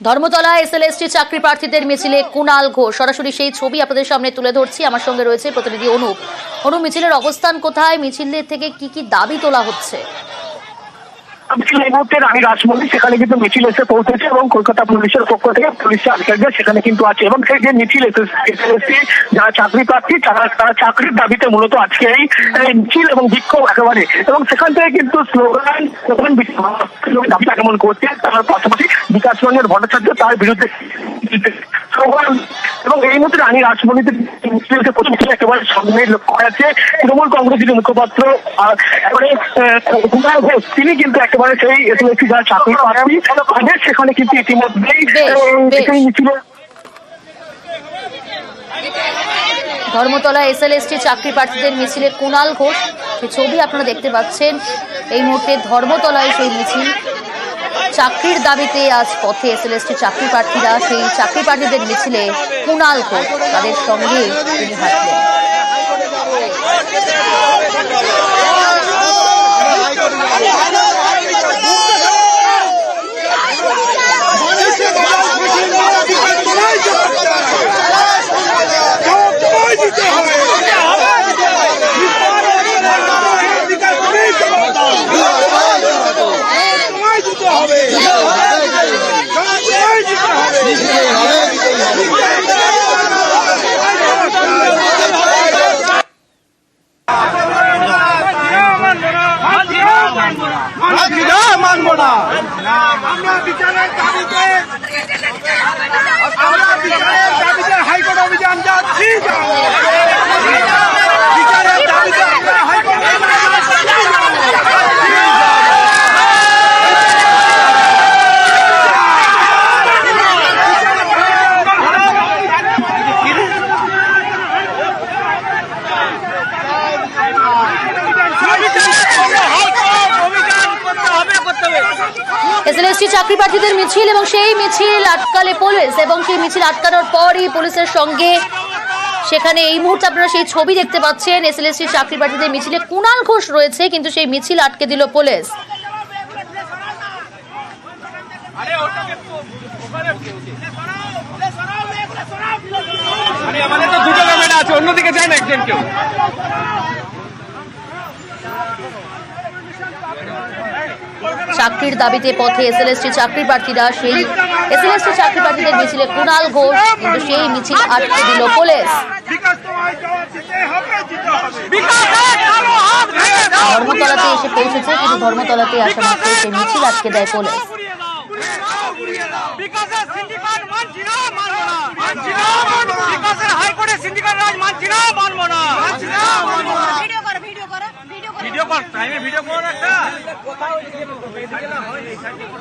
Dharmatala SLST চাকরি প্রার্থীদের মিছিলে কুণাল ঘোষ। সরাসরি সেই ছবি আপনাদের সামনে তুলে ধরছি। আমার সঙ্গে রয়েছে প্রতিনিধি অনুপ। মিছিলের অবস্থান কোথায়, মিছিলের থেকে কি দাবি তোলা হচ্ছে? এই মুহূর্তে রানী রাসমন্দির সেখানে কিন্তু মিছিল এসে পৌঁছেছে এবং কলকাতা পুলিশের পক্ষ থেকে পুলিশ আধিকারিকরা সেখানে কিন্তু আছে এবং সেই যে মিছিল এসএসসি যারা চাকরি প্রার্থী তারা চাকরির দাবিতে মূলত আজকে এই মিছিল এবং বিক্ষোভ একেবারে, এবং সেখান থেকে কিন্তু স্লোগান দাবি আগমন করছে। তার পাশাপাশি বিকাশ রঞ্জন ভট্টাচার্য তার বিরুদ্ধে স্লোগান, এবং এই মুহূর্তে রানী রাসমন্দির মিছিলকে প্রথম একেবারে সামনে লক্ষ্য করা যাচ্ছে তৃণমূল কংগ্রেসের মুখপাত্র একেবারে কুণাল ঘোষ, তিনি কিন্তু একেবারে সেই এসএলএসটি যারা চাকরি প্রার্থী তাদের সেখানে কিন্তু ইতিমধ্যেই মিছিল। ধর্মতলা এসএলএসটি চাকরি প্রার্থীদের মিছিলে কুণাল ঘোষ, সেই ছবি আপনারা দেখতে পাচ্ছেন। এই মুহূর্তে ধর্মতলায় সেই মিছিল, চাকরির দাবিতে আজ পথে এসএলএসটি চাকরি প্রার্থীরা। সেই চাকরি প্রার্থীদের মিছিলে কুণাল ঘোষ, তাদের সঙ্গে তিনি হাঁটলেন। হাইকোর্ট অভিযান যাচ্ছি। এসএলএসটি চাকরি প্রার্থীদের মিছিল এবং সেই মিছিল আটকালে পুলিশ, এবং সেই মিছিল আটকানোর পরই পুলিশের সঙ্গে সেখানে এই মুহূর্তে আপনারা সেই ছবি দেখতে পাচ্ছেন। এসএলএসটি চাকরি প্রার্থীদের মিছিলে কুণাল ঘোষ রয়েছে, কিন্তু সেই মিছিল আটকে দিল পুলিশ। আমাদের তো দুটো ক্যামেরা আছে, অন্যদিকে যায় না একজন কেউ। চাকরির দাবিতে পথে এসএলএসটি চাকরি প্রার্থীরা। সেই এসএলএসটি চাকরি প্রার্থীদের মিছিলে কুণাল ঘোষ, কিন্তু সেই মিছিল আটকে দিল পুলিশ। ধর্মতলাতে এসে পৌঁছেছে, কিন্তু ধর্মতলাতে আসা মাত্র সেই মিছিল আটকে দেয় পুলিশ। ভিডিও কর, টাইমে ভিডিও কর একটা।